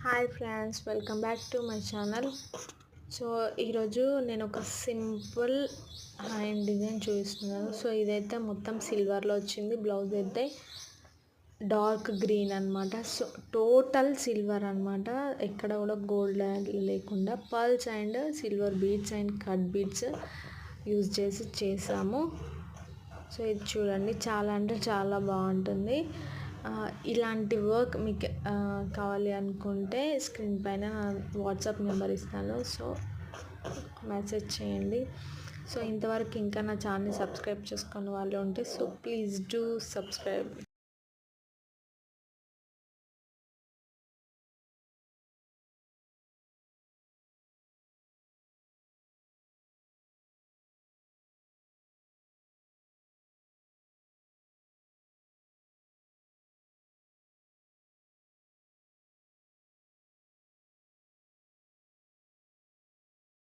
Hi friends, welcome back to my channel. So ఈరోజు నేను ఒక సింపుల్ హ్యాండ్ డిజైన్ చూపిస్తున్నాను. సో ఇదైతే మొత్తం సిల్వర్లో వచ్చింది. బ్లౌజ్ అయితే డార్క్ గ్రీన్ అనమాట. సో టోటల్ సిల్వర్ అనమాట. ఎక్కడ కూడా గోల్డ్ లేకుండా pearls and silver beads and cut beads use చేసాము. సో ఇది చూడండి, చాలా అంటే చాలా బాగుంటుంది. ఇలాంటి వర్క్ మీకు కావాలి అనుకుంటే స్క్రీన్ పైన వాట్సాప్ నెంబర్ ఇస్తాను. సో మెసేజ్ చేయండి. సో ఇంతవరకు ఇంకా నా ఛానల్ సబ్స్క్రైబ్ చేసుకున్న వాళ్ళు ఉంటే సో ప్లీజ్ డూ సబ్స్క్రైబ్.